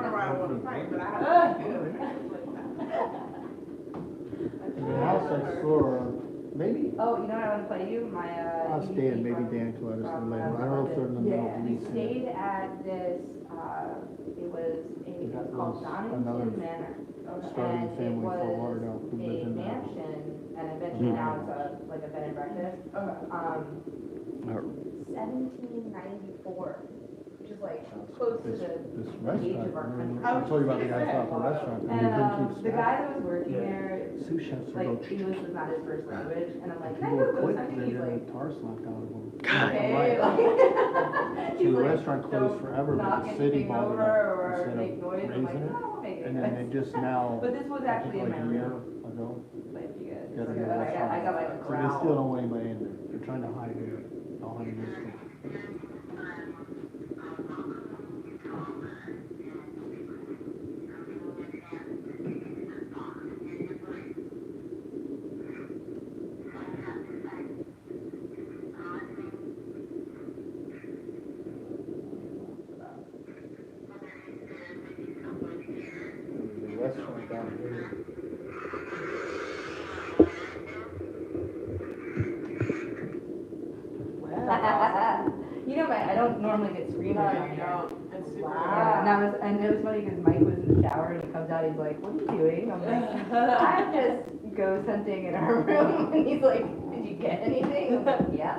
In the house next door, maybe, Oh, you know what I want to play you? My, ask Dan, maybe Dan can let us know later. I don't know if they're in the middle of We leasing. stayed at this, it was That called was another Donington Manor. starving And it family was from Lauderdale who lived a in that. mansion, and eventually now it's like a bed and breakfast. 1794, which is like close to This the age restaurant, of our country. I told you about the guy about the restaurant, and he And didn't keep the staff. guy that was working there, Sous chefs are like both. English was not his first language, and I'm like, can I People go were go quick, something? they He's got like, the tar slapped out of them. okay, Right. like, So he's the like, restaurant closed don't forever, but knock the city anything bought it over up or instead make of noise. I'm like, raising no, it. I'll make it. And then they just now, But this was I actually think in like my a year room. ago, Like, you guys, got a like, new I got like a restaurant. So they still growl. don't want anybody in there. They're trying to hide it. All hide it. There's a restaurant down here. You know, I don't normally get screamers No, on you here. don't. It's super Yeah, and it was funny because Mike was in the shower and he comes out, he's like, what are you doing? I'm like, I'm just ghost hunting in our room. And he's like, did you get anything? I'm like, yeah.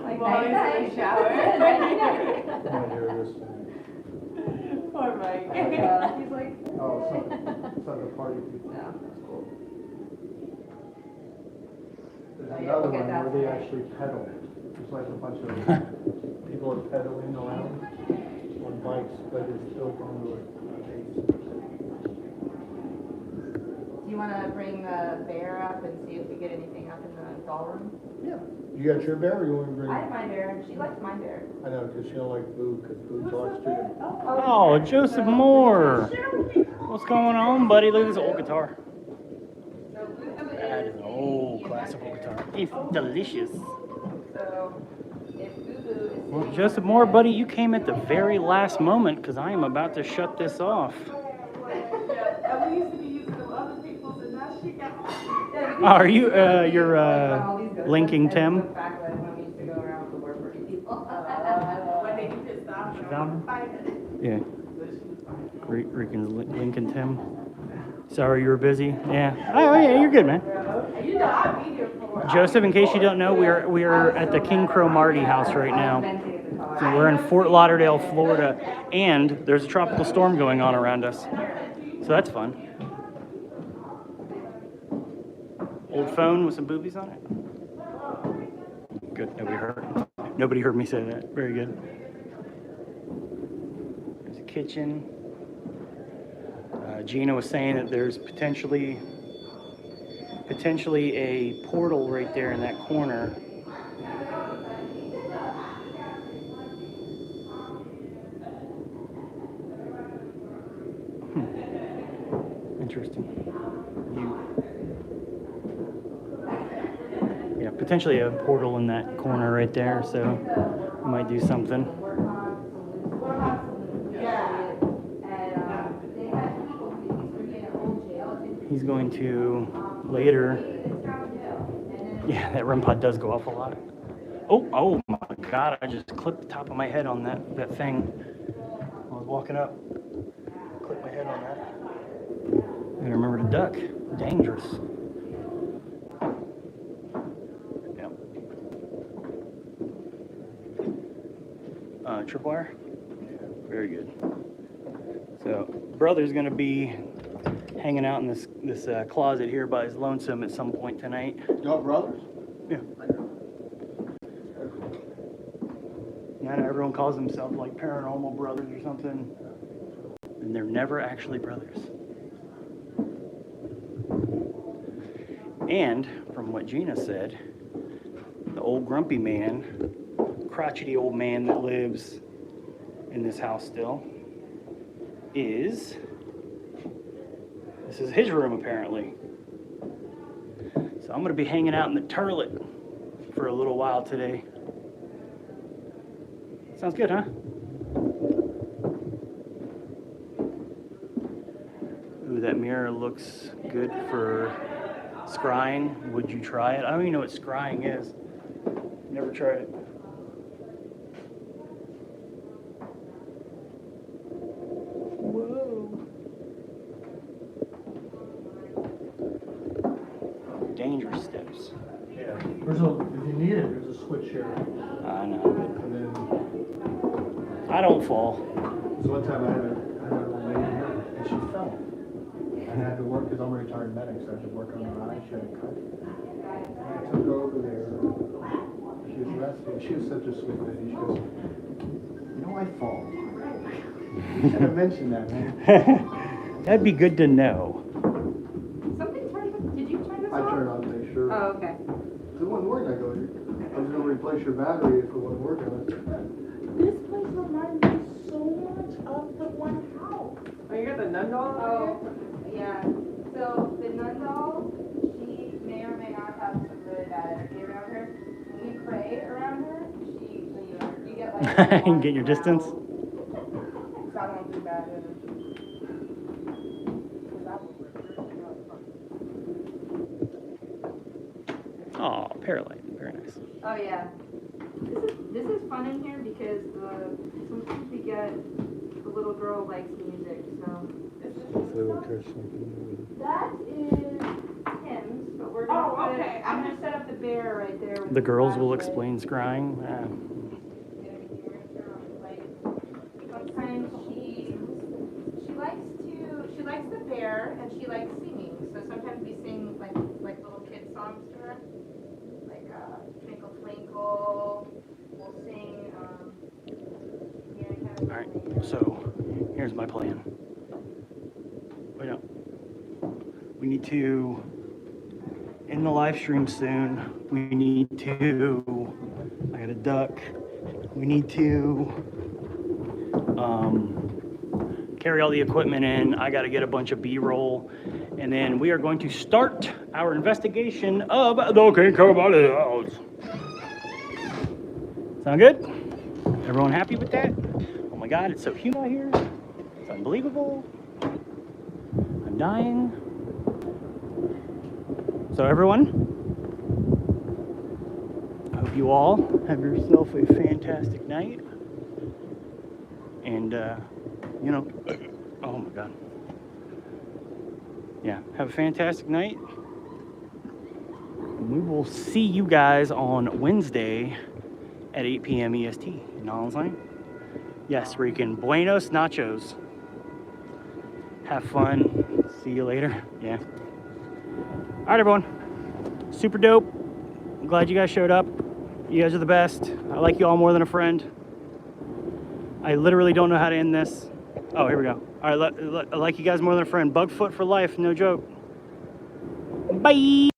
Like, While he's in the night-night. shower. Night-night. I want to hear this thing. Poor Mike. He's like, Oh, it's not a party people. no, that's cool. There's Oh, yeah, another okay, one that's where they right. actually pedal. There's like a bunch of people are pedaling around on bikes, but it's built onto a base. Do you want to bring the bear up and see if we get anything up in the ballroom? Yeah. You got your bear or you want to bring? I have my bear, and she likes my bear. I know, because she don't like Boo, because Boo talks to you. Oh, Joseph Moore. What's going on, buddy? Look at this old guitar. That is an old classical guitar. It's delicious. So, if Boo Boo is Well, sitting Joseph on Moore, the buddy, you came at the very last moment because I am about to shut this off. Yeah, and we used to be using them other people's, and now she got. Oh, are you, you're, linking Tim? Back when we used to go around with the word party people. When they get pissed off, She they're found fighting. Yeah. Rican's Lincoln Tim. Sorry you were busy. Yeah. Oh, yeah, you're good, man. You know, I'll be here for Joseph, in case you don't know, we are at the King Crow Marty house right now. So we're in Fort Lauderdale, Florida, and there's a tropical storm going on around us. So that's fun. Old phone with some boobies on it. Good. Nobody heard me say that. Very good. There's a kitchen. Gina was saying that there's potentially a portal right there in that corner. Interesting. Yeah, potentially a portal in that corner right there, so we might do something. He's going to later. Yeah, that REM pod does go off a lot. Oh my God, I just clipped the top of my head on that thing. I was walking up, clipped my head on that. I gotta remember to duck. Dangerous. Yep. Tripwire? Very good. So, brother's gonna be hanging out in this closet here by his lonesome at some point tonight. Y'all brothers? Yeah. Yeah, I know everyone calls themselves like paranormal brothers or something, and they're never actually brothers. And from what Gina said, the old grumpy man, crotchety old man that lives in this house still, this is his room apparently. So I'm gonna be hanging out in the turlet for a little while today. Sounds good, huh? Ooh, that mirror looks good for scrying. Would you try it? I don't even know what scrying is. Never tried it. Whoa. Dangerous steps. Yeah. If you need it, there's a switch here. I know. And then, I don't fall. so one time I had an old lady here, and she fell. And I had to work, because I'm a retired medic, so I had to work on her eye. She had a cut. And I took her over there. She was resting. She was such a sweet lady. She goes, you know, I fall. You should have mentioned that, man. That'd be good to know. Something turned, did you turn this I off? turned on to make sure. Oh, okay. If it wasn't working, I go, I was going to replace your battery if it wasn't working. This place reminds me so much of the one house. Oh, you got the nun doll? Oh, yeah. So the nun doll, she may or may not have some really bad energy around her. When we pray around her, you get like. You get your distance? So I don't do bad energy. Oh, Paralight. Very nice. Oh yeah. This is fun in here because sometimes we get the little girl likes music, so. That is Tim's, but we're gonna Oh, okay. I'm gonna set up the bear right there. with The girls will flashlight. explain scrying. Sometimes she likes the bear and she likes singing. So sometimes we sing like little kid songs to her, like Twinkle Twinkle. We'll sing. All right. So here's my plan. Wait, no. We need to end the live stream soon. We need to. I got a duck. We need to carry all the equipment in. I got to get a bunch of B-roll, and then we are going to start our investigation of the King Crow Marty house. Sound good? Everyone happy with that? Oh my God, it's so humid out here. It's unbelievable. I'm dying. So everyone, I hope you all have yourself a fantastic night. And, you know, oh my God. Yeah, have a fantastic night. we will see you guys on Wednesday at 8 p.m. EST. You know what I'm saying? Yes, where you can Buenos Nachos. Have fun. See you later. Yeah. All right, everyone. Super dope. I'm glad you guys showed up. You guys are the best. I like you all more than a friend. I literally don't know how to end this. Oh, here we go. All right, I like you guys more than a friend. Bugfoot for life, no joke. Bye.